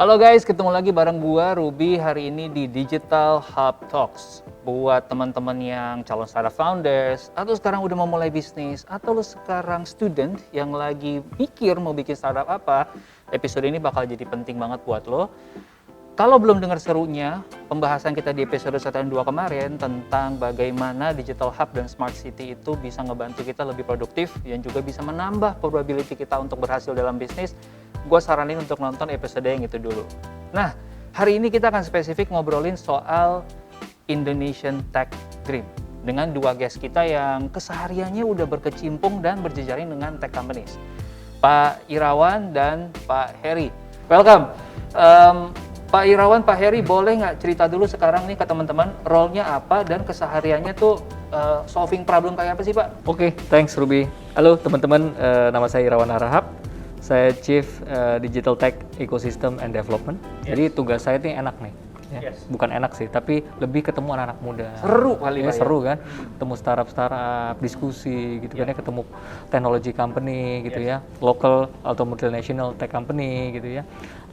Halo guys, ketemu lagi bareng gua Ruby hari ini di Digital Hub Talks. Buat teman-teman yang calon startup founders, atau sekarang udah mau mulai bisnis, atau lu sekarang student yang lagi mikir mau bikin startup apa, episode ini bakal jadi penting banget buat lo. Kalau belum dengar serunya, pembahasan kita di episode 1 dan 2 kemarin tentang bagaimana Digital Hub dan Smart City itu bisa ngebantu kita lebih produktif dan juga bisa menambah probability kita untuk berhasil dalam bisnis, gue saranin untuk nonton episode yang itu dulu. Nah, hari ini kita akan spesifik ngobrolin soal Indonesian Tech Dream dengan dua guest kita yang kesehariannya udah berkecimpung dan berjejaring dengan tech companies, Pak Irawan dan Pak Heri. Welcome. Pak Irawan, Pak Heri, boleh nggak cerita dulu sekarang nih ke teman-teman role-nya apa dan kesehariannya tuh solving problem kayak apa sih, Pak? Oke, thanks Ruby. Halo teman-teman, nama saya Irawan Harahap. Saya Chief Digital Tech Ecosystem and Development. Yes. Jadi tugas saya ini enak nih. Ya. Yes. Bukan enak sih, tapi lebih ketemu anak-anak muda. Seru kali ya, Pak, seru kan? Ketemu startup, diskusi gitu kan ya, ketemu technology company gitu ya, local atau multinational tech company gitu ya.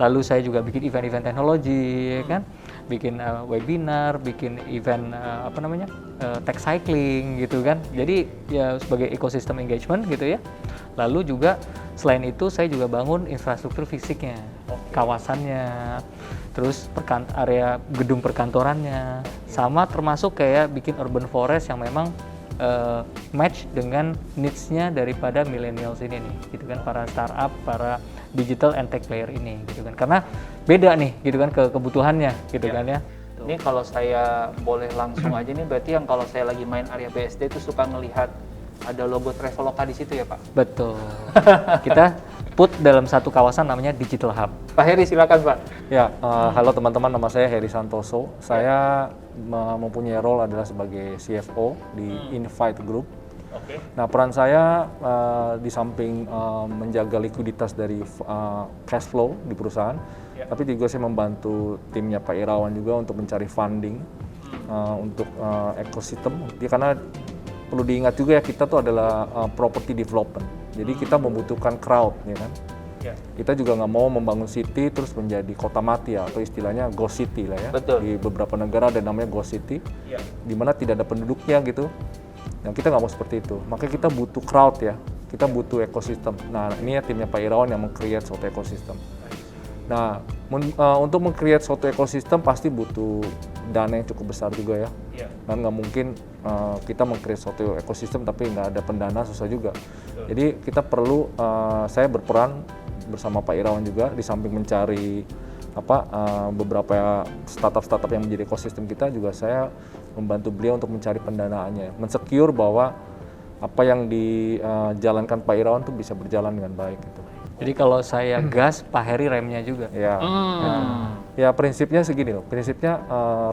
Lalu saya juga bikin event-event teknologi ya kan, bikin webinar, bikin event tech cycling gitu kan. Jadi ya sebagai ecosystem engagement gitu ya. Lalu juga selain itu saya juga bangun infrastruktur fisiknya, kawasannya, terus area gedung perkantorannya, sama termasuk kayak bikin urban forest yang memang match dengan needs-nya daripada millennials ini nih, gitu kan, para startup, para digital and tech player ini, gitu kan, karena beda nih, gitu kan, kebutuhannya, gitu kan ya. Ini kalau saya boleh langsung aja nih, berarti yang kalau saya lagi main area BSD itu suka ngelihat ada logo Traveloka di situ ya, Pak? Betul. Kita put dalam satu kawasan namanya Digital Hub. Pak Heri, silakan Pak. Ya, halo teman-teman, nama saya Heri Santoso. Saya mempunyai role adalah sebagai CFO di Invite Group. Oke. Nah, peran saya di samping menjaga likuiditas dari cash flow di perusahaan, tapi juga saya membantu timnya Pak Irawan juga untuk mencari funding untuk ekosistem. Karena perlu diingat juga ya, kita tuh adalah property development. Jadi kita membutuhkan crowd, ya kan? Ya. Kita juga nggak mau membangun city terus menjadi kota mati ya, atau istilahnya ghost city lah ya. Betul. Di beberapa negara ada namanya ghost city, di mana tidak ada penduduknya gitu. Yang kita nggak mau seperti itu. Makanya kita butuh crowd ya, kita butuh ekosistem. Nah, ini ya timnya Pak Irawan yang meng-create suatu ekosistem. Nah, untuk meng-create suatu ekosistem pasti butuh dana yang cukup besar juga ya. Dan nggak mungkin kita meng-create suatu ekosistem tapi nggak ada pendana, susah juga. Jadi kita perlu, saya berperan bersama Pak Irawan juga di samping mencari beberapa startup yang menjadi ekosistem kita, juga saya membantu beliau untuk mencari pendanaannya, mensecure bahwa apa yang dijalankan Pak Irawan itu bisa berjalan dengan baik gitu. Jadi kalau saya gas, Pak Heri remnya juga. Ya, ya prinsipnya segini loh. Prinsipnya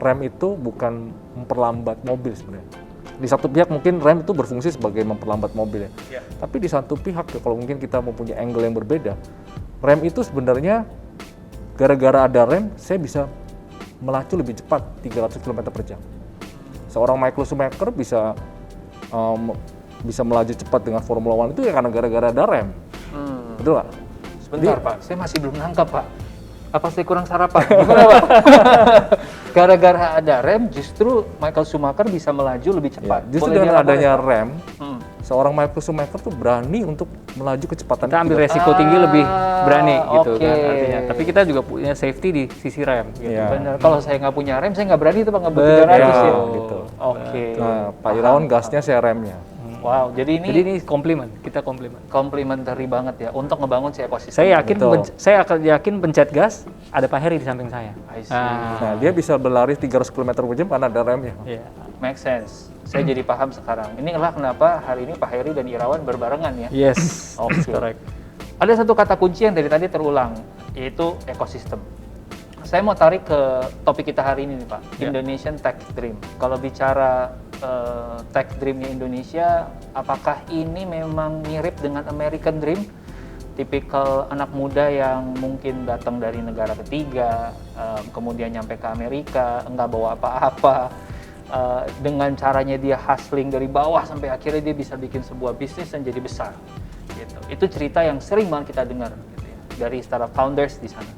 rem itu bukan memperlambat mobil sebenarnya. Di satu pihak mungkin rem itu berfungsi sebagai memperlambat mobil ya. Tapi di satu pihak ya, kalau mungkin kita mempunyai angle yang berbeda, rem itu sebenarnya gara-gara ada rem, saya bisa melaju lebih cepat 300 km per jam. Seorang Michael Schumacher bisa melaju cepat dengan Formula One itu ya karena gara-gara ada rem. Betul nggak? Sebentar Pak, saya masih belum nangkap Pak. Apa saya kurang sarapan? Gimana Pak? Gara-gara ada rem, justru Michael Schumacher bisa melaju lebih cepat. Ya, justru dengan adanya rem, seorang Michael Schumacher tuh berani untuk melaju kecepatan. Kita ambil resiko tinggi lebih berani gitu kan artinya. Tapi kita juga punya safety di sisi rem. Gitu. Ya. Benar. Kalau saya nggak punya rem, saya nggak berani tuh Pak ngebut 300 gitu. Oke. Nah, Pak Irawan gasnya, saya remnya. Wow, jadi ini komplimen, kita komplimen. Komplementary banget ya untuk ngebangun si ekosistem. Saya akan yakin pencet gas ada Pak Heri di samping saya. Nah, dia bisa berlari 300 km per jam karena ada remnya. Yeah. Make sense. Saya jadi paham sekarang. Inilah kenapa hari ini Pak Heri dan Irawan berbarengan ya. Yes, Oke. correct. Ada satu kata kunci yang dari tadi terulang, yaitu ekosistem. Saya mau tarik ke topik kita hari ini nih Pak, Indonesian Tech Dream. Kalau bicara Tech Dream-nya Indonesia, apakah ini memang mirip dengan American Dream? Tipikal anak muda yang mungkin datang dari negara ketiga, kemudian nyampe ke Amerika, enggak bawa apa-apa, dengan caranya dia hustling dari bawah sampai akhirnya dia bisa bikin sebuah bisnis dan jadi besar. Gitu. Itu cerita yang sering banget kita dengar gitu ya, dari startup founders di sana.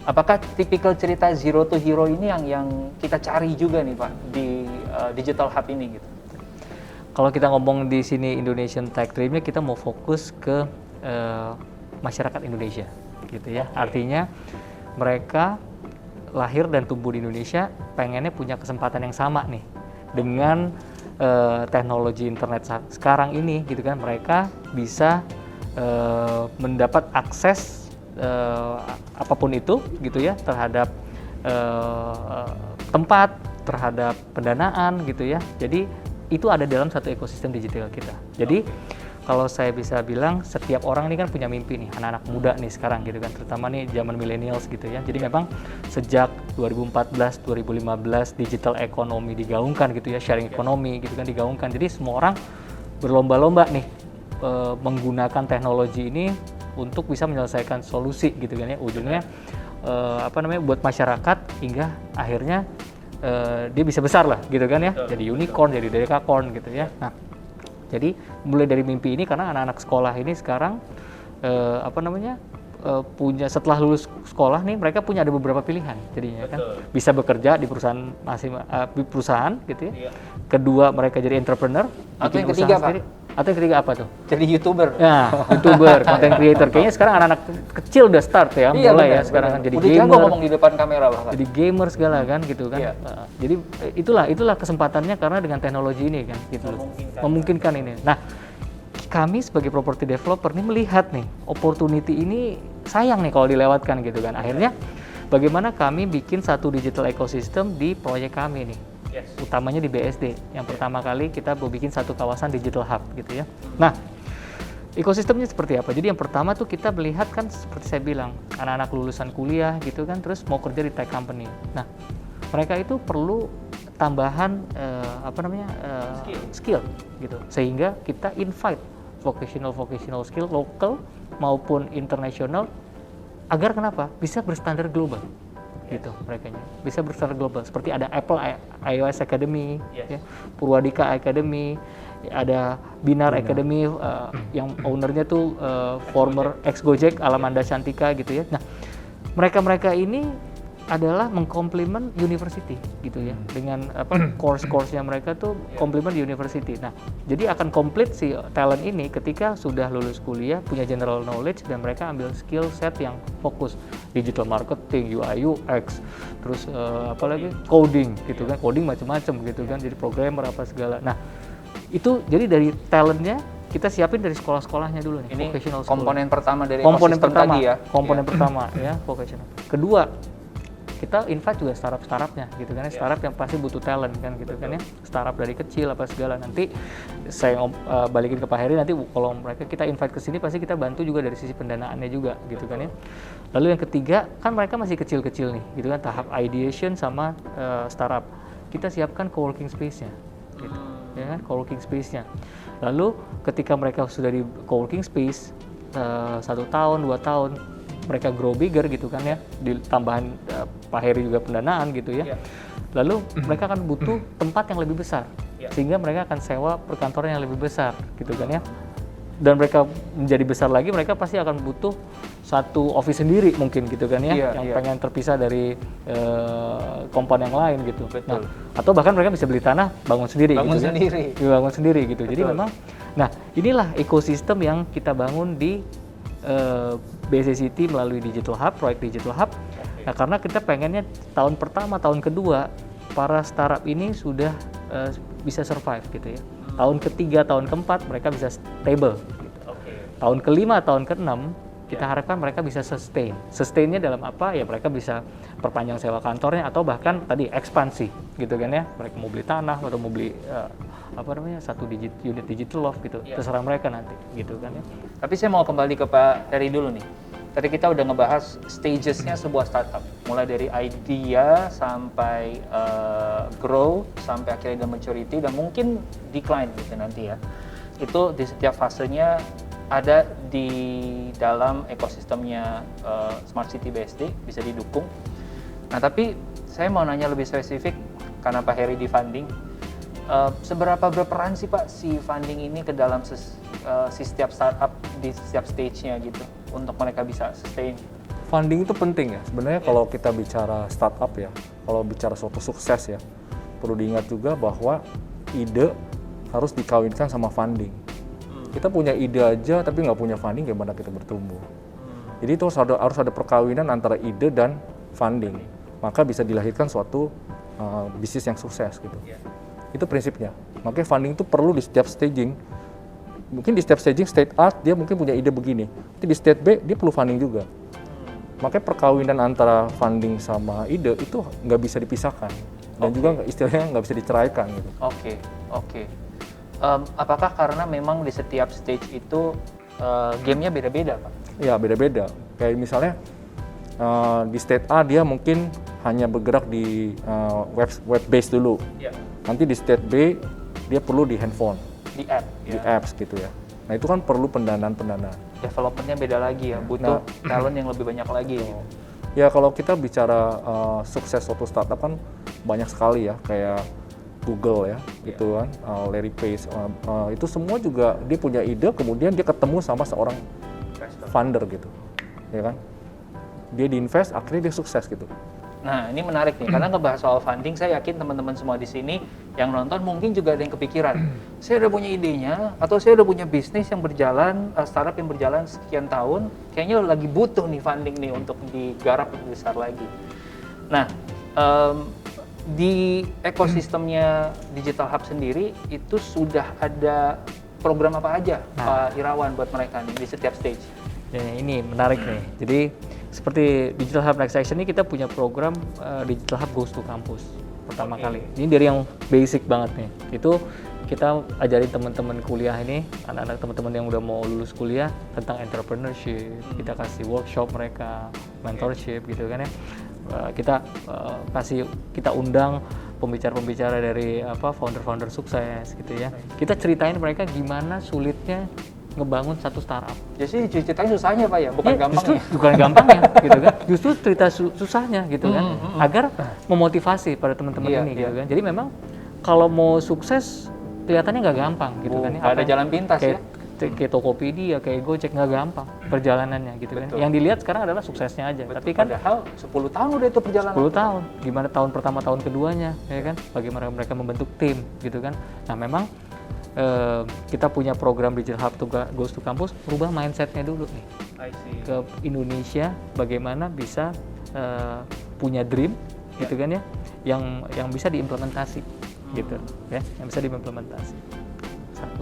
Apakah tipikal cerita zero to hero ini yang kita cari juga nih Pak di Digital Hub ini gitu? Kalau kita ngomong di sini Indonesian Tech Dream-nya, kita mau fokus ke masyarakat Indonesia, gitu ya. Artinya mereka lahir dan tumbuh di Indonesia, pengennya punya kesempatan yang sama nih dengan teknologi internet sekarang ini, gitu kan. Mereka bisa mendapat akses apapun itu, gitu ya, terhadap tempat, terhadap pendanaan, gitu ya. Jadi itu ada dalam satu ekosistem digital kita. Jadi kalau saya bisa bilang, setiap orang ini kan punya mimpi nih, anak-anak muda nih sekarang gitu kan, terutama nih zaman millennials gitu ya. Jadi memang sejak 2014-2015 digital ekonomi digaungkan gitu ya, sharing ekonomi gitu kan digaungkan. Jadi semua orang berlomba-lomba nih menggunakan teknologi ini untuk bisa menyelesaikan solusi gitu kan ya. Ujungnya buat masyarakat hingga akhirnya dia bisa besar lah gitu kan ya. Jadi unicorn, jadi dekakorn gitu ya. Nah, jadi mulai dari mimpi ini, karena anak-anak sekolah ini sekarang punya, setelah lulus sekolah nih, mereka punya ada beberapa pilihan jadinya kan. Bisa bekerja di perusahaan gitu ya. Kedua, mereka jadi entrepreneur. Atau yang ketiga Pak? Atau yang ketiga apa tuh? Jadi YouTuber. Nah, YouTuber, content creator. Kayaknya sekarang anak-anak kecil udah start ya, mulai ya sekarang kan jadi udah gamer. jago ngomong di depan kamera bahkan. Jadi gamer segala kan gitu kan. Iya. Jadi itulah kesempatannya karena dengan teknologi ini kan gitu. Memungkinkan ini. Nah, kami sebagai property developer nih melihat nih opportunity ini sayang nih kalau dilewatkan gitu kan. Akhirnya bagaimana kami bikin satu digital ecosystem di proyek kami nih. Utamanya di BSD. Yang pertama kali kita mau bikin satu kawasan digital hub gitu ya. Nah, ekosistemnya seperti apa? Jadi yang pertama tuh kita melihat kan seperti saya bilang, anak-anak lulusan kuliah gitu kan, terus mau kerja di tech company. Nah, mereka itu perlu tambahan skill gitu. Sehingga kita invite vocational skill lokal maupun internasional agar kenapa? Bisa berstandar global. Gitu mereka bisa berstandar global, seperti ada Apple iOS Academy, ya, Purwadika Academy, ada Binar Academy yang ownernya tuh former ex Gojek Alamanda Cantika gitu ya. Nah, mereka ini adalah mengkomplement university gitu ya, dengan course-course-nya mereka tuh komplement university. Nah, jadi akan komplit si talent ini ketika sudah lulus kuliah, punya general knowledge, dan mereka ambil skill set yang fokus digital marketing, UI UX, terus coding gitu kan, coding macam-macam gitu kan, jadi programmer apa segala. Nah, itu jadi dari talentnya kita siapin dari sekolah-sekolahnya dulu nih. Ini vocational komponen school. pertama dari komponen ekosistem pertama, tadi ya. Komponen pertama ya, vocational. Kedua, kita invite juga startup-startupnya gitu kan ya, startup yang pasti butuh talent kan gitu kan ya, startup dari kecil apa segala. Nanti saya balikin ke Pak Heri, nanti kalau mereka kita invite ke sini pasti kita bantu juga dari sisi pendanaannya juga gitu kan ya. Lalu yang ketiga, kan mereka masih kecil-kecil nih gitu kan, tahap ideation sama startup. Kita siapkan co-working space-nya gitu, ya kan, co-working space-nya. Lalu ketika mereka sudah di co-working space 1 tahun, 2 tahun, mereka grow bigger gitu kan ya, ditambahan Pak Heri juga pendanaan gitu ya. Lalu mereka akan butuh tempat yang lebih besar, sehingga mereka akan sewa perkantoran yang lebih besar gitu kan ya. Dan mereka menjadi besar lagi, mereka pasti akan butuh satu office sendiri mungkin gitu kan ya, yang pengen terpisah dari komponen yang lain gitu. Nah, atau bahkan mereka bisa beli tanah, bangun sendiri gitu. Jadi memang, nah inilah ekosistem yang kita bangun di BSD City melalui Digital Hub, proyek Digital Hub. Nah, karena kita pengennya tahun pertama, tahun kedua para startup ini sudah bisa survive gitu ya. Tahun ketiga, tahun keempat mereka bisa stable. Gitu. Tahun kelima, tahun keenam kita harapkan mereka bisa sustain. Sustainnya dalam apa? Ya mereka bisa perpanjang sewa kantornya atau bahkan tadi ekspansi gitu kan ya. Mereka mau beli tanah atau mau beli satu unit digital loft gitu. Terserah mereka nanti gitu kan ya. Tapi saya mau kembali ke Pak Heri dulu nih. Tadi kita udah ngebahas stages-nya sebuah startup, mulai dari idea sampai grow, sampai akhirnya maturity, dan mungkin decline gitu nanti ya. Itu di setiap fasenya ada di dalam ekosistemnya Smart City BSD, bisa didukung. Nah, tapi saya mau nanya lebih spesifik, karena Pak Heri di funding, seberapa berperan sih Pak si funding ini ke dalam setiap startup di setiap stage-nya gitu, untuk mereka bisa sustain? Funding itu penting ya. Sebenarnya kalau kita bicara startup ya, kalau bicara suatu sukses ya, perlu diingat juga bahwa ide harus dikawinkan sama funding. Kita punya ide aja tapi nggak punya funding, gimana kita bertumbuh? Jadi itu harus ada perkawinan antara ide dan funding. Maka bisa dilahirkan suatu bisnis yang sukses gitu. Itu prinsipnya. Makanya funding itu perlu di setiap staging. Mungkin di setiap staging, stage A dia mungkin punya ide begini. Tapi di stage B dia perlu funding juga. Makanya perkawinan antara funding sama ide itu nggak bisa dipisahkan. Dan juga istilahnya nggak bisa diceraikan gitu. Oke. Apakah karena memang di setiap stage itu gamenya beda-beda, Pak? Ya beda-beda. Kayak misalnya di stage A dia mungkin hanya bergerak di web based dulu. Nanti di stage B dia perlu di handphone, Di app, di apps gitu ya. Nah itu kan perlu pendanaan. Developmentnya beda lagi ya, butuh talent yang lebih banyak lagi. Gitu. Ya kalau kita bicara sukses suatu startup kan banyak sekali ya, kayak Google ya, gitu kan, Larry Page, itu semua juga dia punya ide, kemudian dia ketemu sama seorang founder gitu, ya kan? Dia diinvest, akhirnya dia sukses gitu. Nah, ini menarik nih, karena ngebahas soal funding, saya yakin teman-teman semua di sini yang nonton mungkin juga ada yang kepikiran. Saya udah punya idenya, atau saya udah punya bisnis yang berjalan, startup yang berjalan sekian tahun, kayaknya lagi butuh nih funding nih untuk digarap lebih besar lagi. Nah, di ekosistemnya Digital Hub sendiri, itu sudah ada program apa aja, Pak Irawan, buat mereka nih di setiap stage? Ya, ini menarik nih. Jadi seperti Digital Hub Next Action ini kita punya program Digital Hub Goes to Campus pertama kali. Ini dari yang basic banget nih. Itu kita ajarin teman-teman kuliah ini, anak-anak teman-teman yang udah mau lulus kuliah tentang entrepreneurship. Kita kasih workshop mereka, mentorship gitu kan ya. Kita undang pembicara-pembicara dari founder-founder sukses gitu ya. Kita ceritain mereka gimana sulitnya ngebangun satu startup. Jadi ceritain susahnya Pak ya, bukan gampangnya. Bukan gampangnya gitu kan. Justru cerita susahnya gitu kan, agar memotivasi pada teman-teman ini gitu kan. Jadi memang kalau mau sukses kelihatannya nggak gampang gitu kan ya. Ada jalan pintas ya. Kayak Tokopedia, kayak Gojek nggak gampang perjalanannya gitu kan. Yang dilihat sekarang adalah suksesnya aja. Tapi kan padahal 10 tahun udah itu perjalanan. 10 tahun. Gimana tahun pertama, tahun keduanya ya kan? Bagaimana mereka membentuk tim gitu kan. Nah, memang kita punya program Digital Hub Goes to Campus, rubah mindsetnya dulu nih ke Indonesia, bagaimana bisa punya dream gitu kan ya, yang bisa diimplementasi gitu ya, yang bisa diimplementasi.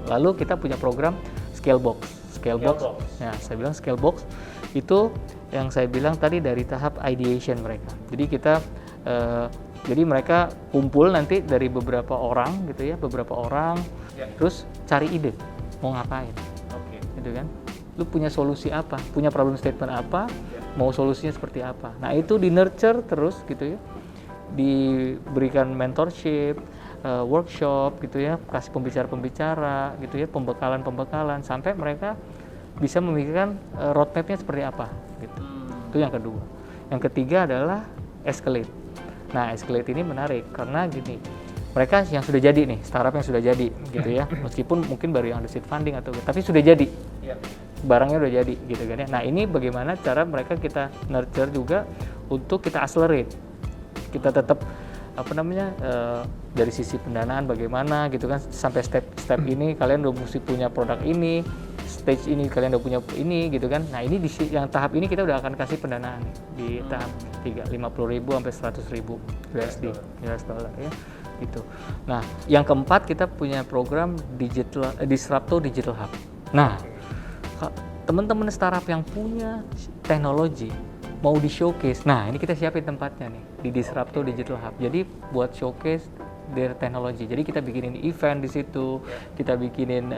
Lalu kita punya program Scalebox. Ya, saya bilang Scalebox itu yang saya bilang tadi dari tahap ideation mereka. Jadi kita jadi mereka kumpul nanti dari beberapa orang gitu ya, terus cari ide mau ngapain, gitu kan? Lu punya solusi apa, punya problem statement apa, mau solusinya seperti apa. Nah itu di nurture terus gitu ya, diberikan mentorship, workshop gitu ya, kasih pembicara gitu ya, pembekalan sampai mereka bisa memikirkan roadmapnya seperti apa gitu. Itu yang kedua. Yang ketiga adalah escalate. Nah, escalate ini menarik karena gini, mereka yang sudah jadi nih, startup yang sudah jadi gitu ya, meskipun mungkin baru yang ada seed funding tapi sudah jadi, barangnya udah jadi gitu kan ya. Nah, ini bagaimana cara mereka kita nurture juga untuk kita accelerate, kita tetap dari sisi pendanaan bagaimana gitu kan, sampai step ini kalian udah mesti punya produk ini, stage ini kalian udah punya ini gitu kan. Nah, ini yang tahap ini kita udah akan kasih pendanaan di tahap 50.000 sampai 100.000 US dollar ya gitu. Nah, yang keempat kita punya program Disrupto Digital Hub. Nah, teman-teman startup yang punya teknologi mau di showcase, nah ini kita siapin tempatnya nih di Disrupto Digital Hub. Jadi buat showcase their teknologi. Jadi kita bikinin event di situ, kita bikinin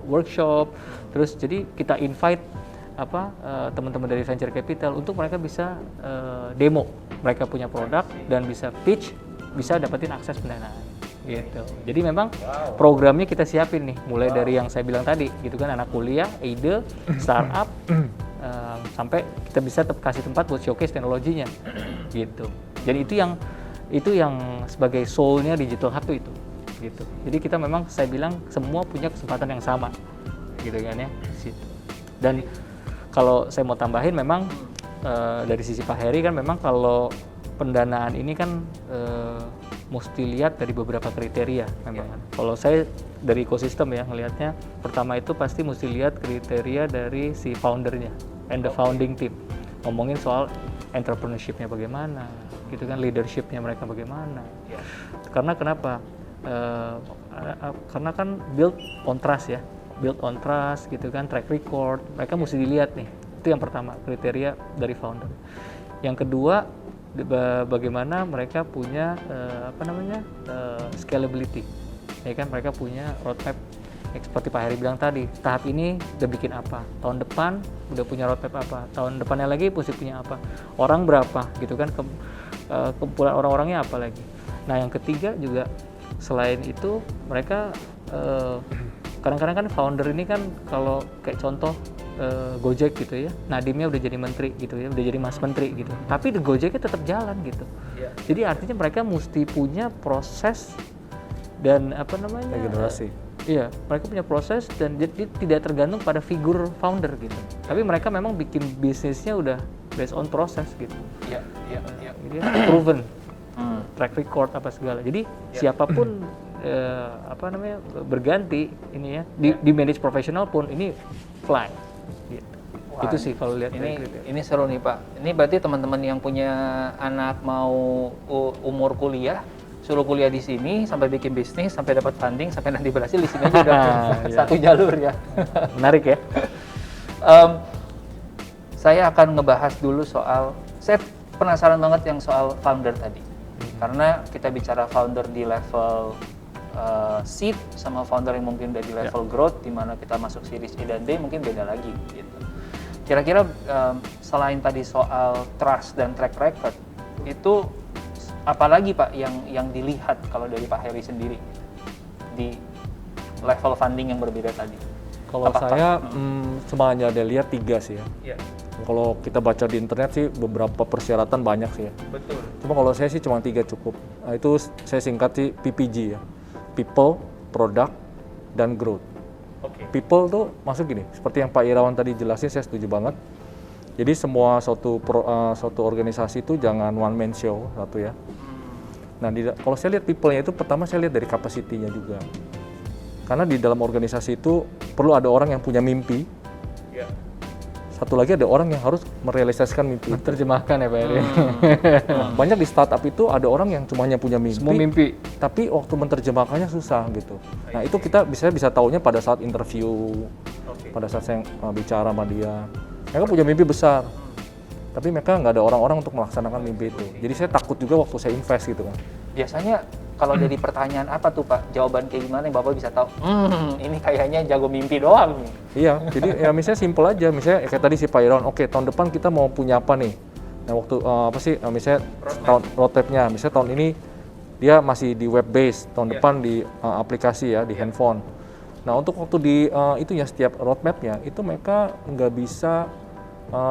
workshop, terus jadi kita invite teman-teman dari venture capital untuk mereka bisa demo mereka punya produk dan bisa pitch, bisa dapetin akses pendanaan gitu. Jadi memang programnya kita siapin nih, mulai dari yang saya bilang tadi gitu kan, anak kuliah, ide, startup, sampai kita bisa kasih tempat buat showcase teknologinya gitu. Jadi itu yang sebagai soul-nya Digital Hub itu gitu. Jadi kita memang, saya bilang, semua punya kesempatan yang sama gitu kan ya situ. Dan kalau saya mau tambahin memang dari sisi Pak Heri kan memang kalau pendanaan ini kan mesti lihat dari beberapa kriteria memang kan. Kalau saya dari ekosistem ya ngelihatnya, pertama itu pasti mesti lihat kriteria dari si foundernya and the founding team. Ngomongin soal entrepreneurship-nya bagaimana, gitu kan, leadership-nya mereka bagaimana. Karena kenapa? Karena kan build on trust ya, build on trust gitu kan, track record, mereka mesti dilihat nih. Itu yang pertama, kriteria dari founder. Yang kedua, bagaimana mereka punya scalability, ya kan, mereka punya roadmap. Seperti Pak Heri bilang tadi, tahap ini udah bikin apa, tahun depan udah punya roadmap apa, tahun depannya lagi mesti punya apa, orang berapa gitu kan, kumpulan orang-orangnya apa lagi. Nah yang ketiga juga selain itu mereka kadang-kadang kan founder ini kan kalau kayak contoh Gojek gitu ya, Nadimnya udah jadi menteri gitu ya, udah jadi mas menteri gitu, tapi di Gojeknya tetap jalan gitu. Jadi artinya mereka mesti punya proses dan regenerasi. Iya, mereka punya proses dan jadi tidak tergantung pada figur founder gitu. Tapi mereka memang bikin bisnisnya udah based on proses gitu. Jadi proven, track record apa segala. Jadi siapapun berganti ini ya di manage profesional pun ini fly. Gitu. Wah, itu sih kalau lihat ini seru nih Pak. Ini berarti teman-teman yang punya anak mau umur kuliah, suruh kuliah di sini sampai bikin bisnis, sampai dapat funding, sampai nanti berhasil di sini aja udah satu jalur ya. Menarik ya. Saya akan ngebahas dulu soal, saya penasaran banget yang soal founder tadi. Karena kita bicara founder di level seed sama founder yang mungkin udah di level growth, di mana kita masuk series A dan D mungkin beda lagi gitu. Kira-kira selain tadi soal trust dan track record, itu apalagi Pak yang dilihat kalau dari Pak Heri sendiri di level funding yang berbeda tadi? Kalau saya cuma hanya ada lihat 3 sih ya. Kalau kita baca di internet sih beberapa persyaratan banyak sih ya. Betul. Cuma kalau saya sih cuma 3 cukup. Nah, itu saya singkat sih PPG ya. People, Product, dan Growth. People tuh masuk gini, seperti yang Pak Irawan tadi jelasin, saya setuju banget. Jadi semua suatu organisasi itu jangan one man show satu ya. Nah, kalau saya lihat people-nya itu pertama saya lihat dari capacity-nya juga. Karena di dalam organisasi itu perlu ada orang yang punya mimpi. Satu lagi ada orang yang harus merealisasikan mimpi. Terjemahkan ya Pak Heri. Banyak di startup itu ada orang yang cuma punya mimpi. Semua mimpi. Tapi waktu menerjemahkannya susah gitu. Nah, itu kita bisa tahunya pada saat interview. Pada saat saya bicara sama dia. Mereka punya mimpi besar, tapi mereka nggak ada orang-orang untuk melaksanakan mimpi itu. Jadi saya takut juga waktu saya invest gitu kan. Biasanya kalau dari pertanyaan apa tuh Pak, jawaban kayak gimana yang Bapak bisa tahu, ini kayaknya jago mimpi doang nih. Iya, jadi ya misalnya simple aja, misalnya kayak tadi si Pak Irawan, oke, tahun depan kita mau punya apa nih? Nah waktu misalnya roadmap-nya, misalnya tahun ini dia masih di web base, tahun depan di aplikasi ya, di handphone. Nah untuk waktu di itu ya setiap roadmap-nya itu mereka nggak bisa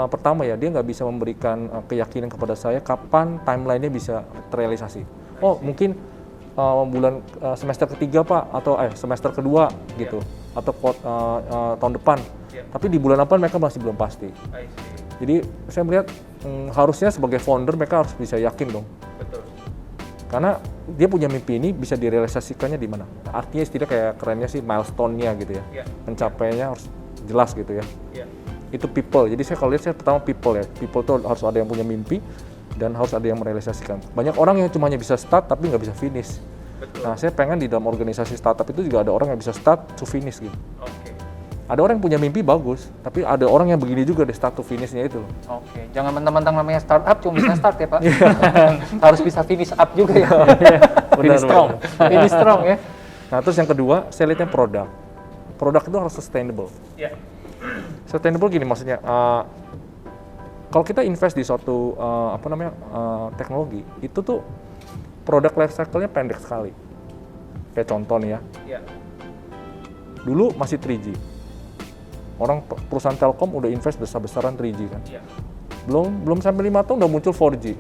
pertama ya dia nggak bisa memberikan keyakinan kepada saya kapan timeline-nya bisa terrealisasi. Oh mungkin bulan semester ketiga Pak atau semester kedua gitu atau tahun depan. Tapi di bulan apa mereka masih belum pasti. Jadi saya melihat harusnya sebagai founder mereka harus bisa yakin dong. Betul. Karena dia punya mimpi ini bisa direalisasikannya di mana. Artinya istilah kayak kerennya sih milestone-nya gitu ya. Pencapaiannya harus jelas gitu ya. Itu people. Jadi saya kalau lihat saya pertama people ya. People tuh harus ada yang punya mimpi dan harus ada yang merealisasikan. Banyak orang yang cuma bisa start tapi nggak bisa finish. Betul. Nah saya pengen di dalam organisasi startup itu juga ada orang yang bisa start to finish gitu. Ada orang yang punya mimpi bagus, tapi ada orang yang begini juga deh start to finish-nya itu. Jangan mentang-mentang namanya startup cuma bisa start ya Pak. Harus bisa finish up juga ya. Finish strong. Finish strong ya. Nah terus yang kedua saya lihatnya produk. Produk itu harus sustainable. Sustainable gini maksudnya. Kalau kita invest di suatu teknologi, itu tuh produk life cycle-nya pendek sekali. Kayak contoh nih ya. Dulu masih 3G. Perusahaan Telkom udah invest besar-besaran 3G kan. Belum sampai 5 tahun udah muncul 4G.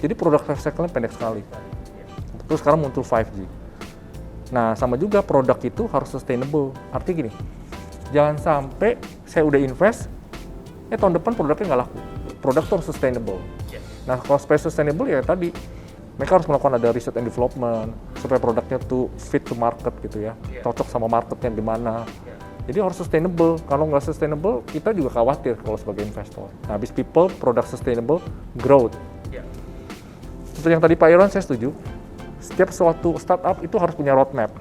Jadi produk life cycle-nya pendek sekali. Terus sekarang muncul 5G. Nah, sama juga produk itu harus sustainable. Artinya gini, jangan sampai saya udah invest tahun depan produknya nggak laku. Produk tuh harus sustainable. Nah, kalau supaya sustainable ya tadi, mereka harus melakukan ada research and development supaya produknya tuh fit to market gitu ya, cocok sama marketnya di mana. Jadi harus sustainable. Kalau nggak sustainable, kita juga khawatir kalau sebagai investor. Nah, habis people, produk sustainable, growth. Seperti yang tadi Pak Iron, saya setuju. Setiap suatu startup itu harus punya roadmap.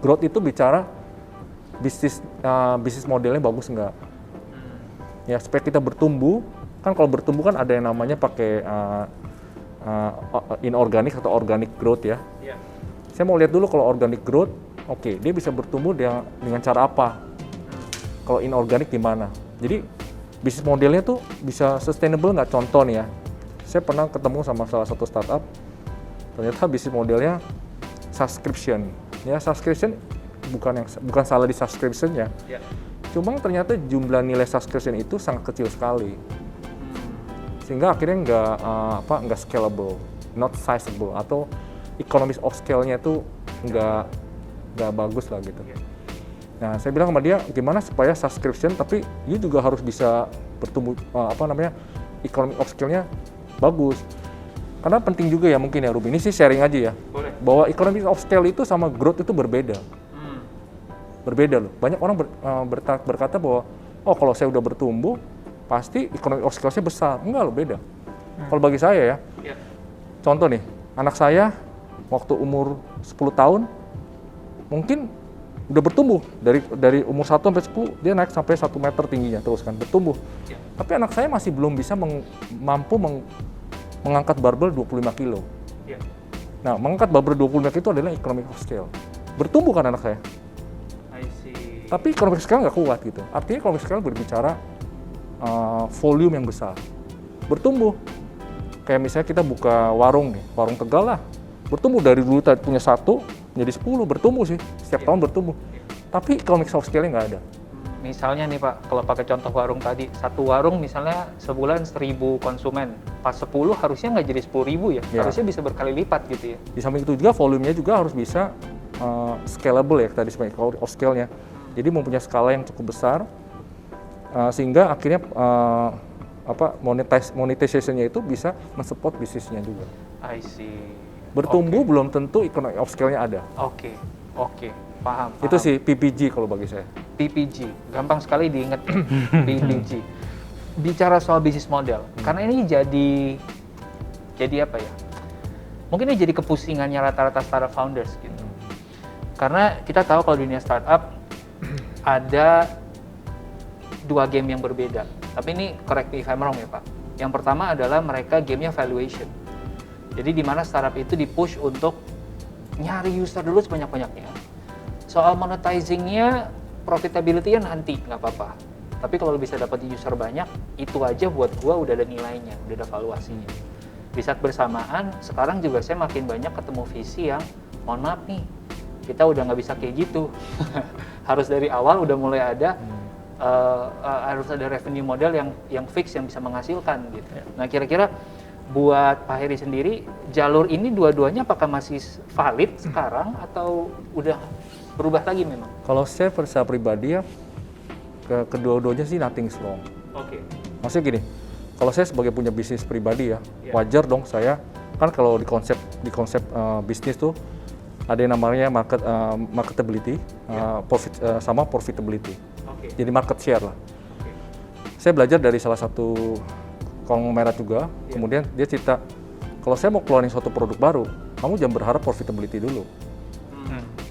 Growth itu bicara bisnis modelnya bagus nggak? Ya, supaya kita bertumbuh. Kan kalau bertumbuh kan ada yang namanya pakai inorganic atau organic growth ya. Saya mau lihat dulu kalau organic growth, oke, dia bisa bertumbuh dengan cara apa? Kalau inorganic gimana? Jadi bisnis modelnya tuh bisa sustainable nggak? Contoh nih ya, saya pernah ketemu sama salah satu startup, ternyata bisnis modelnya subscription. Ya, subscription bukan salah di subscription-nya. Cuma ternyata jumlah nilai subscription itu sangat kecil sekali. Sehingga akhirnya nggak scalable, not sizable, atau economies of scale-nya itu nggak bagus lah gitu. Nah, saya bilang sama dia, gimana supaya subscription, tapi you juga harus bisa bertumbuh, economy of scale-nya bagus. Karena penting juga ya mungkin ya Ruby, ini sih sharing aja ya. Boleh. Bahwa economy of scale itu sama growth itu berbeda. Berbeda loh. Banyak orang berkata bahwa, oh kalau saya udah bertumbuh, pasti economy of scale-nya besar. Enggak loh, beda. Kalau bagi saya ya, contoh nih, anak saya waktu umur 10 tahun, mungkin udah bertumbuh. Dari umur 1 sampai 10, dia naik sampai 1 meter tingginya terus kan, bertumbuh. Tapi anak saya masih belum bisa mampu mengangkat barbel 25 kilo. Nah, mengangkat barbel 25 kilo itu adalah economy of scale. Bertumbuh kan anak saya. Tapi economy of scale nggak kuat gitu. Artinya economy of scale berbicara volume yang besar, bertumbuh. Kayak misalnya kita buka warung nih, warung Tegal lah, bertumbuh dari dulu tadi punya 1 menjadi 10, bertumbuh sih, setiap tahun bertumbuh. Tapi economic of scale-nya nggak ada. Misalnya nih Pak, kalau pakai contoh warung tadi, satu warung misalnya sebulan 1.000 konsumen, pas 10 harusnya nggak jadi 10.000 ya, harusnya bisa berkali lipat gitu ya. Di samping itu juga volumenya juga harus bisa scalable ya tadi sebagai economic of scale-nya. Jadi mempunyai skala yang cukup besar, sehingga akhirnya monetization-nya itu bisa mensupport bisnisnya juga. I see. Bertumbuh belum tentu economy of scale-nya ada. Oke, paham. Itu sih PPG kalau bagi saya. PPG, gampang sekali diingat. PPG. Bicara soal bisnis model, karena ini jadi apa ya? Mungkin ini jadi kepusingannya rata-rata startup founders gitu. Karena kita tahu kalau dunia startup ada 2 game yang berbeda. Tapi ini correct me if I'm wrong ya Pak. Yang pertama adalah mereka gamenya valuation. Jadi di mana startup itu di-push untuk nyari user dulu sebanyak-banyaknya. Soal monetizing-nya, profitability-nya nanti nggak apa-apa. Tapi kalau bisa dapat user banyak, itu aja buat gua udah ada nilainya, udah ada valuasinya. Di saat bersamaan, sekarang juga saya makin banyak ketemu visi yang, mohon maaf nih, kita udah nggak bisa kayak gitu. Harus dari awal udah mulai ada harus ada revenue model yang fix yang bisa menghasilkan gitu. Nah kira-kira buat Pak Heri sendiri jalur ini dua-duanya apakah masih valid sekarang atau udah berubah lagi memang? Kalau saya secara pribadi ya kedua-duanya sih nothing wrong. Oke. Maksudnya gini, kalau saya sebagai punya bisnis pribadi ya wajar dong saya kan kalau di konsep bisnis tuh ada yang namanya marketability, sama profitability. Jadi market share lah. Saya belajar dari salah satu konglomerat juga, kemudian dia cerita, kalau saya mau keluarin suatu produk baru, kamu jangan berharap profitability dulu.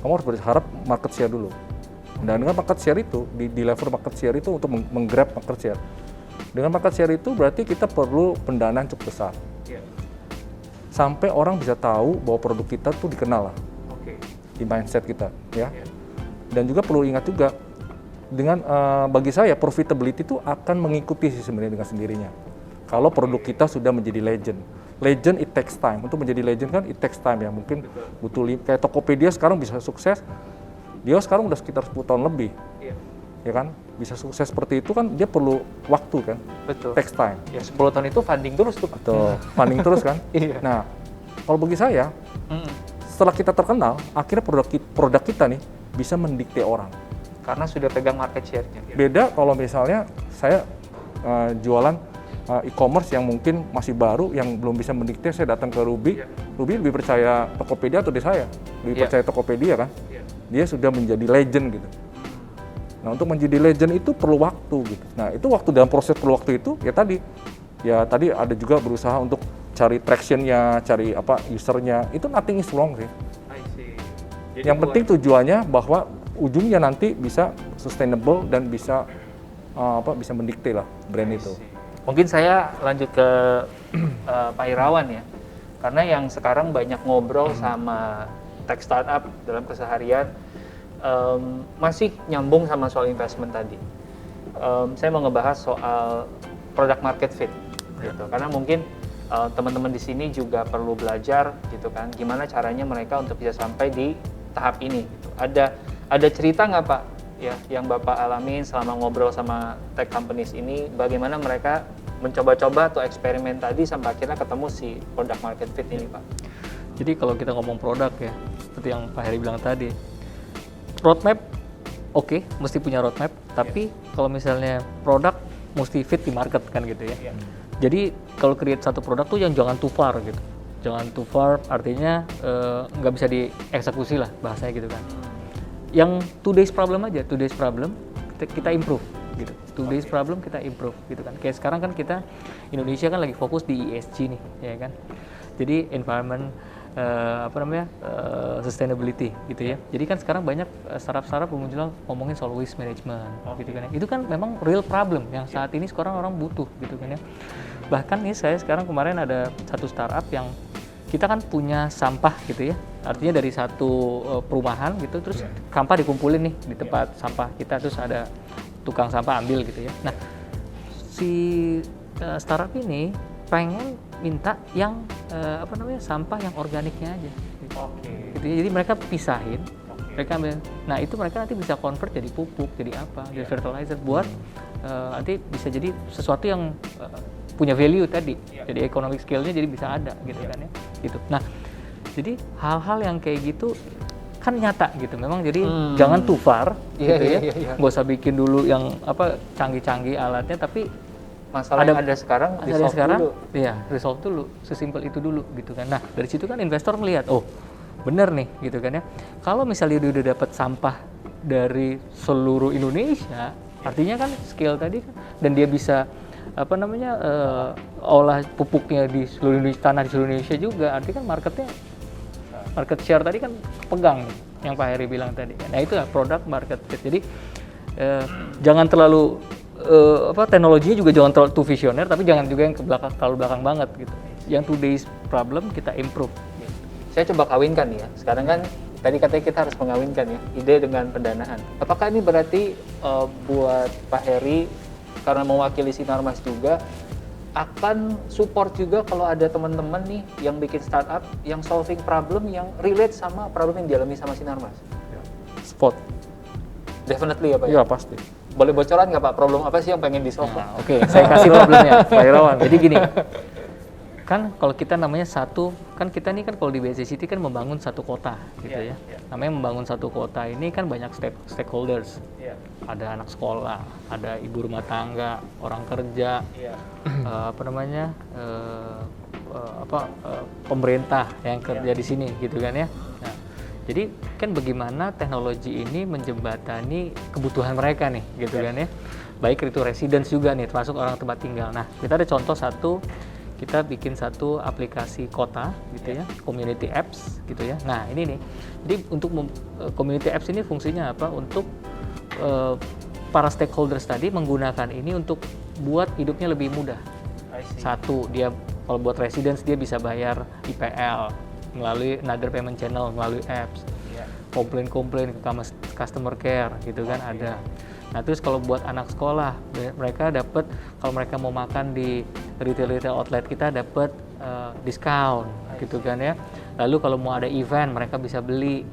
Kamu harus berharap market share dulu. Dan dengan market share itu, di level market share itu untuk menggrab market share. Dengan market share itu berarti kita perlu pendanaan cukup besar. Sampai orang bisa tahu bahwa produk kita tuh dikenal lah. Di mindset kita, ya. Dan juga perlu ingat juga, dengan bagi saya profitability itu akan mengikuti sih sebenarnya dengan sendirinya. Kalau produk kita sudah menjadi legend. Legend it takes time. Untuk menjadi legend kan it takes time ya. Mungkin butuh kayak Tokopedia sekarang bisa sukses. Dia sekarang udah sekitar 10 tahun lebih. Ya kan? Bisa sukses seperti itu kan dia perlu waktu kan. Betul. Takes time. Ya 10 tahun itu funding terus tuh. Betul. Funding terus kan. Nah, kalau bagi saya setelah kita terkenal, akhirnya produk kita nih bisa mendikte orang. Karena sudah pegang market share-nya. Beda kalau misalnya saya jualan e-commerce yang mungkin masih baru, yang belum bisa mendikte, saya datang ke Ruby. Ruby lebih percaya Tokopedia atau di saya? Lebih percaya Tokopedia kan? Dia sudah menjadi legend gitu. Nah, untuk menjadi legend itu perlu waktu gitu. Nah, itu waktu, dalam proses perlu waktu itu ya tadi ada juga berusaha untuk cari traction-nya, cari usernya. Itu nothing is wrong sih. Yang penting tujuannya bahwa ujungnya nanti bisa sustainable dan bisa bisa mendikte lah brand itu. Mungkin saya lanjut ke Pak Irawan ya, karena yang sekarang banyak ngobrol sama tech startup dalam keseharian, masih nyambung sama soal investment tadi. Saya mau ngebahas soal product market fit, gitu. Karena mungkin teman-teman di sini juga perlu belajar, gitu kan, gimana caranya mereka untuk bisa sampai di tahap ini. Gitu. Ada cerita nggak Pak, ya, yang Bapak alamin selama ngobrol sama tech companies ini, bagaimana mereka mencoba-coba atau eksperimen tadi sampai akhirnya ketemu si product market fit ini Pak? Jadi kalau kita ngomong produk ya, seperti yang Pak Heri bilang tadi, roadmap oke, mesti punya roadmap, tapi kalau misalnya produk mesti fit di market kan gitu ya. Jadi kalau create satu produk tuh yang jangan too far gitu. Jangan too far artinya nggak bisa dieksekusi lah bahasanya gitu kan. Yang today's problem aja, today's problem kita improve gitu. Today's problem kita improve gitu kan. Kayak sekarang kan kita Indonesia kan lagi fokus di ESG nih, ya kan. Jadi environment sustainability gitu ya. Jadi kan sekarang banyak startup-startup bermunculan ngomongin soal waste management gitu kan ya. Itu kan memang real problem yang saat ini sekarang orang butuh gitu kan ya. Bahkan nih saya sekarang kemarin ada satu startup yang kita kan punya sampah gitu ya. Artinya dari satu perumahan gitu, terus sampah dikumpulin nih di tempat sampah kita, terus ada tukang sampah ambil gitu ya. Nah, si startup ini pengen minta yang sampah yang organiknya aja. Gitu. Gitu ya. Jadi mereka pisahin, mereka ambil. Nah, itu mereka nanti bisa convert jadi pupuk, jadi apa, jadi fertilizer buat nanti bisa jadi sesuatu yang punya value tadi, jadi economic skill-nya jadi bisa ada gitu kan ya, gitu. Nah, jadi hal-hal yang kayak gitu kan nyata gitu, memang jadi jangan too far, gitu ya, nggak usah bikin dulu yang canggih-canggih alatnya, tapi masalah yang ada sekarang dulu. Iya, resolve dulu, sesimpel itu dulu gitu kan. Nah, dari situ kan investor melihat, oh bener nih gitu kan ya, kalau misalnya dia udah dapat sampah dari seluruh Indonesia, artinya kan skill tadi kan, dan dia bisa olah pupuknya di seluruh Indonesia, tanah di seluruh Indonesia juga, artinya kan market share tadi kan pegang nih, yang Pak Heri bilang tadi. Nah, itu lah product market fit. Jadi jangan terlalu teknologinya juga jangan terlalu too visioner, tapi jangan juga yang terlalu belakang banget gitu. Yang today's problem kita improve. Saya coba kawinkan ya. Sekarang kan tadi katanya kita harus mengawinkan ya ide dengan pendanaan. Apakah ini berarti buat Pak Heri, karena mewakili Sinarmas juga, akan support juga kalau ada teman-teman nih yang bikin startup yang solving problem yang relate sama problem yang dialami sama Sinarmas? Support. Definitely ya Pak? Iya, pasti. Boleh bocoran nggak Pak, problem apa sih yang pengen di-solve? Nah, Oke, saya kasih problemnya Pak Irawan. Jadi gini, kan kalau kita namanya kan kita nih kan kalau di BSD City kan membangun satu kota gitu ya. Namanya membangun satu kota ini kan banyak stakeholders. Ada anak sekolah, ada ibu rumah tangga, orang kerja, pemerintah yang kerja di sini gitu kan ya. Nah, jadi kan bagaimana teknologi ini menjembatani kebutuhan mereka nih gitu kan ya. Baik itu residents juga nih, termasuk orang tempat tinggal. Nah, kita ada contoh kita bikin satu aplikasi kota gitu ya, community apps gitu ya. Nah, ini nih. Jadi untuk community apps ini fungsinya apa? Untuk para stakeholders tadi menggunakan ini untuk buat hidupnya lebih mudah. Satu, dia kalau buat residents dia bisa bayar IPL melalui another payment channel, melalui apps. Komplain ke customer care gitu kan ada. Nah, terus kalau buat anak sekolah, mereka dapat, kalau mereka mau makan di retail outlet kita dapat diskon gitu kan ya. Lalu kalau mau ada event, mereka bisa beli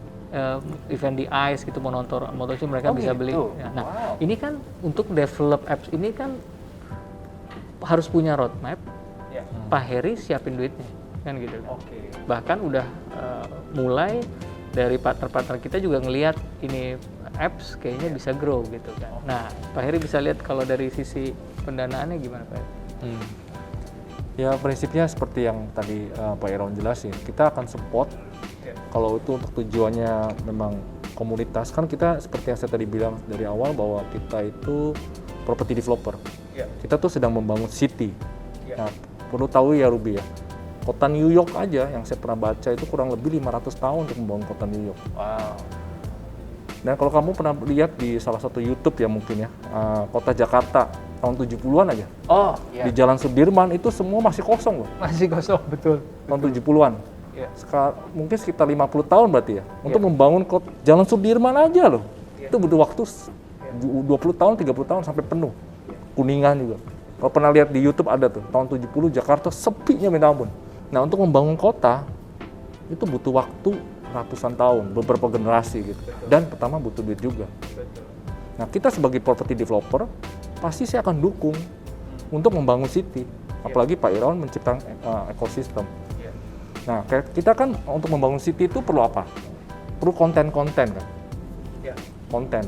event di ICE gitu, mau nonton MotoGP mereka bisa beli. Nah, ini kan untuk develop apps ini kan harus punya roadmap. Pak Heri siapin duitnya kan gitu. Bahkan udah mulai dari partner-partner kita juga ngelihat ini apps kayaknya bisa grow gitu kan. Nah, Pak Heri bisa lihat kalau dari sisi pendanaannya gimana Pak? Ya prinsipnya seperti yang tadi Pak Irawan jelasin, kita akan support kalau itu untuk tujuannya memang komunitas. Kan kita seperti yang saya tadi bilang dari awal bahwa kita itu property developer. Kita tuh sedang membangun city. Nah, perlu tahu ya Ruby ya, kota New York aja yang saya pernah baca itu kurang lebih 500 tahun untuk membangun kota New York. Wow. Dan kalau kamu pernah lihat di salah satu YouTube ya mungkin ya, kota Jakarta tahun 70-an aja. Oh, iya. Di Jalan Sudirman itu semua masih kosong loh. Masih kosong, betul. Tahun 70-an. Iya. Mungkin sekitar 50 tahun berarti ya. Untuk membangun Jalan Sudirman aja loh. Itu butuh waktu 20 tahun, 30 tahun sampai penuh. Kuningan juga. Kalau pernah lihat di YouTube ada tuh, tahun 70 Jakarta sepinya minta ampun. Nah, untuk membangun kota itu butuh waktu ratusan tahun, beberapa generasi gitu. Dan pertama butuh duit juga. Nah, kita sebagai property developer pasti saya akan dukung untuk membangun city. Apalagi Pak Irawan menciptakan ekosistem. Nah, kita kan untuk membangun city itu perlu apa? Perlu konten-konten kan? Konten.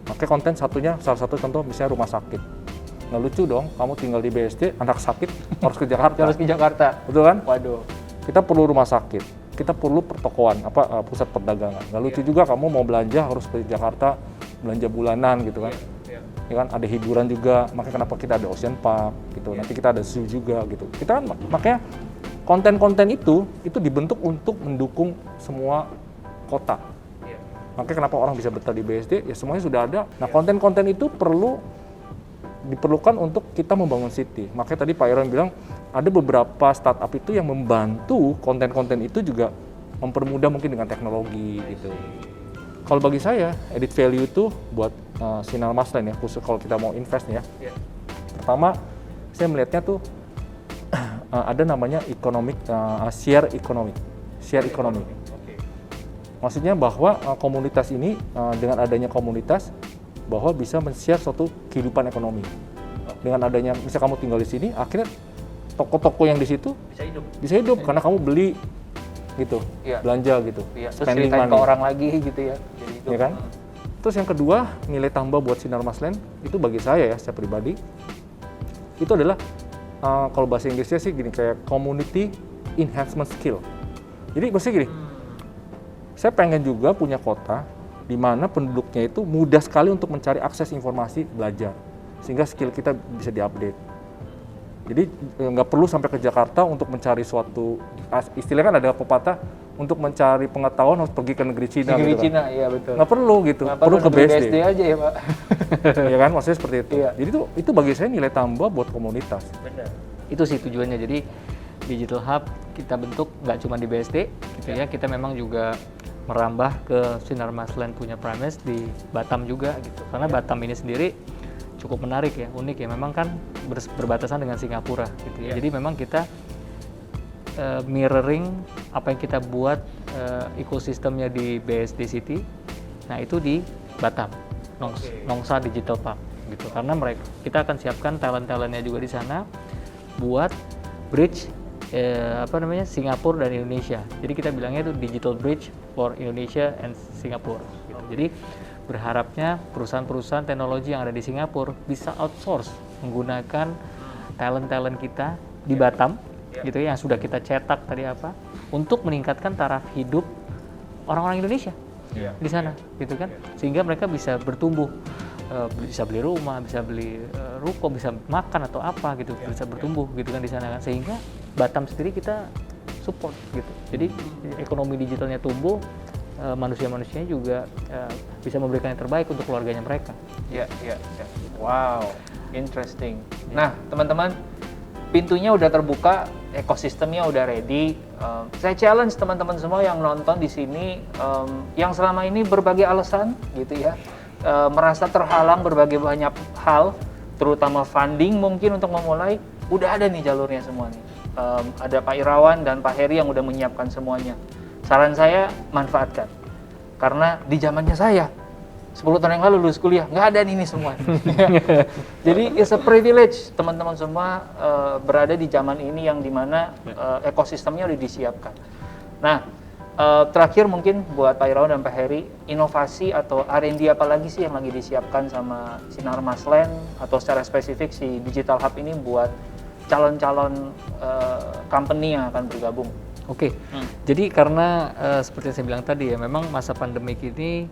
Makanya konten salah satu contoh misalnya rumah sakit. Nah, lucu dong, kamu tinggal di BSD, anak sakit harus ke Jakarta. Harus ke Jakarta. Betul kan? Waduh. Kita perlu rumah sakit, kita perlu pertokoan, pusat perdagangan. Nggak lucu juga kamu mau belanja harus ke Jakarta, belanja bulanan gitu kan. Ya kan, ada hiburan juga, makanya kenapa kita ada Ocean Park gitu. Nanti kita ada zoo juga gitu. Kita kan makanya konten-konten itu dibentuk untuk mendukung semua kota. Makanya kenapa orang bisa betah di BSD, ya semuanya sudah ada. Nah, konten-konten itu diperlukan untuk kita membangun city. Makanya tadi Pak Irawan bilang, ada beberapa startup itu yang membantu konten-konten itu juga mempermudah mungkin dengan teknologi gitu. Kalau bagi saya, added value itu buat Sinar Maslen ya, khusus kalau kita mau invest ya. Pertama, saya melihatnya tuh ada namanya share economy. Maksudnya bahwa komunitas ini dengan adanya komunitas bahwa bisa men-share suatu kehidupan ekonomi. Dengan adanya, misal kamu tinggal di sini, akhirnya toko-toko yang di situ bisa hidup karena kamu beli gitu, belanja gitu, spending money ke orang lagi gitu ya. Jadi hidup. Ya kan? Terus yang kedua, nilai tambah buat Sinar Maslen itu bagi saya ya, saya pribadi, itu adalah kalau bahasa Inggrisnya sih gini, kayak community enhancement skill. Jadi maksudnya gini, saya pengen juga punya kota di mana penduduknya itu mudah sekali untuk mencari akses informasi, belajar, sehingga skill kita bisa diupdate. Jadi nggak perlu sampai ke Jakarta untuk mencari suatu, istilahnya kan ada pepatah, untuk mencari pengetahuan harus pergi ke negeri Cina. Negeri gitu Cina, kan. iya betul. Nggak perlu gitu, perlu ke BSD aja ya Pak. Ya kan, maksudnya seperti itu. Iya. Jadi itu bagi saya nilai tambah buat komunitas. Benar. Itu sih tujuannya. Jadi Digital Hub kita bentuk nggak cuma di BSD gitu ya, kita memang juga merambah ke Sinar Maslen punya premise di Batam juga gitu. Karena Batam ini sendiri cukup menarik ya, unik ya. Memang kan berbatasan dengan Singapura gitu ya. Jadi memang kita mirroring apa yang kita buat ekosistemnya di BSD City. Nah, itu di Batam, Nongsa Digital Park gitu. Karena kita akan siapkan talent-talentnya juga di sana buat bridge Singapura dan Indonesia. Jadi kita bilangnya itu digital bridge for Indonesia and Singapore gitu. Jadi berharapnya perusahaan-perusahaan teknologi yang ada di Singapura bisa outsource menggunakan talent-talent kita di Batam gitu ya, yang sudah kita cetak tadi untuk meningkatkan taraf hidup orang-orang Indonesia di sana gitu kan, sehingga mereka bisa bertumbuh, bisa beli rumah, bisa beli ruko, bisa makan atau apa gitu, bisa bertumbuh gitu kan di sana kan, sehingga Batam sendiri kita support gitu. Jadi ekonomi digitalnya tumbuh, manusia-manusianya juga bisa memberikan yang terbaik untuk keluarganya mereka. Ya. Wow, interesting. Nah, teman-teman, pintunya udah terbuka, ekosistemnya udah ready. Saya challenge teman-teman semua yang nonton di sini, yang selama ini berbagai alasan gitu ya, merasa terhalang berbagai banyak hal, terutama funding mungkin untuk memulai, udah ada nih jalurnya semua nih. Ada Pak Irawan dan Pak Heri yang udah menyiapkan semuanya. Saran saya, manfaatkan. Karena di zamannya saya, 10 tahun yang lalu lulus kuliah, nggak ada ini semua. Jadi it's a privilege teman-teman semua berada di zaman ini yang dimana ekosistemnya udah disiapkan. Nah, Terakhir mungkin buat Pak Irawan dan Pak Heri, inovasi atau R&D apa lagi sih yang lagi disiapkan sama Sinar Maslen atau secara spesifik si Digital Hub ini buat calon-calon company yang akan bergabung? Oke, jadi karena seperti yang saya bilang tadi ya, memang masa pandemik ini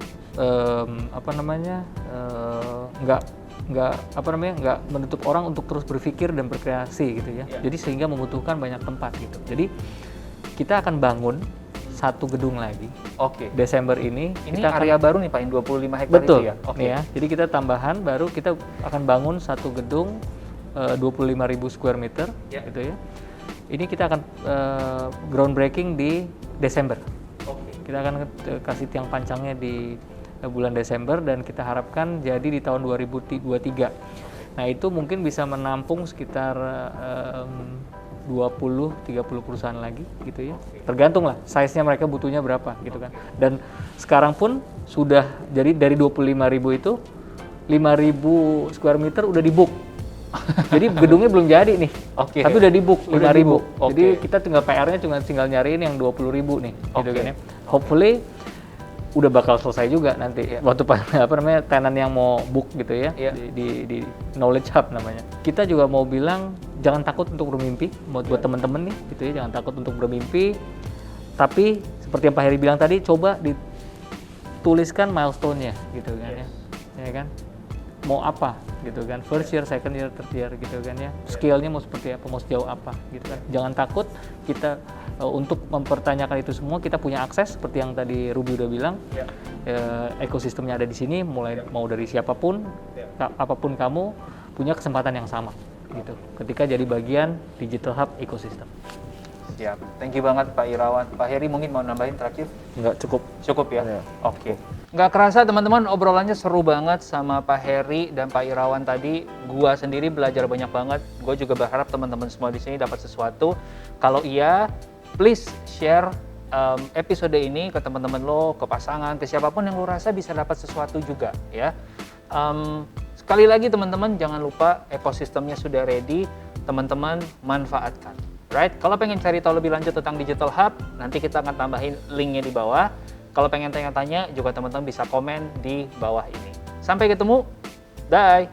nggak menutup orang untuk terus berpikir dan berkreasi gitu ya. Jadi sehingga membutuhkan banyak tempat gitu. Jadi kita akan bangun satu gedung lagi. Oke. Desember ini. Ini kita area baru nih Pak, yang 25 hektar betul, itu ya? Oke. Ya. Jadi kita tambahan baru kita akan bangun satu gedung 25.000 square meter gitu ya. Ini kita akan groundbreaking di Desember. Kita akan kasih tiang pancangnya di bulan Desember dan kita harapkan jadi di tahun 2023. Nah itu mungkin bisa menampung sekitar 20-30 perusahaan lagi gitu ya. Tergantung lah size-nya mereka butuhnya berapa gitu kan. Dan sekarang pun sudah jadi dari 25.000 itu 5.000 square meter udah di-book. Jadi gedungnya belum jadi nih. Tapi udah di-book 5.000. Jadi kita tinggal PR-nya tinggal nyariin yang 20.000 nih gitu kan ya. Hopefully udah bakal selesai juga nanti waktu tenan yang mau book gitu ya di Knowledge Hub namanya. Kita juga mau bilang jangan takut untuk bermimpi buat teman-teman nih gitu ya, jangan takut untuk bermimpi. Tapi seperti yang Pak Heri bilang tadi, coba dituliskan milestone-nya gitu kan ya kan. Mau apa gitu kan, first year, second year, third year gitu kan ya, scale-nya mau seperti apa, mau sejauh apa gitu kan. Jangan takut, kita untuk mempertanyakan itu semua kita punya akses seperti yang tadi Ruby udah bilang. Ekosistemnya ada di sini, mulai mau dari siapapun, apapun kamu punya kesempatan yang sama gitu ketika jadi bagian Digital Hub ekosistem. Siap, thank you banget Pak Irawan. Pak Heri mungkin mau nambahin terakhir? Nggak, cukup Ya? Ya. Oke. Nggak kerasa teman-teman, obrolannya seru banget sama Pak Heri dan Pak Irawan tadi. Gua sendiri belajar banyak banget. Gue juga berharap teman-teman semua di sini dapat sesuatu. Kalau iya, please share episode ini ke teman-teman lo, ke pasangan, ke siapapun yang lo rasa bisa dapat sesuatu juga ya. Sekali lagi teman-teman, jangan lupa ekosistemnya sudah ready, teman-teman manfaatkan. Right? Kalau pengen cari tahu lebih lanjut tentang Digital Hub, nanti kita akan tambahin linknya di bawah. Kalau pengen tanya-tanya juga teman-teman bisa komen di bawah ini. Sampai ketemu, bye!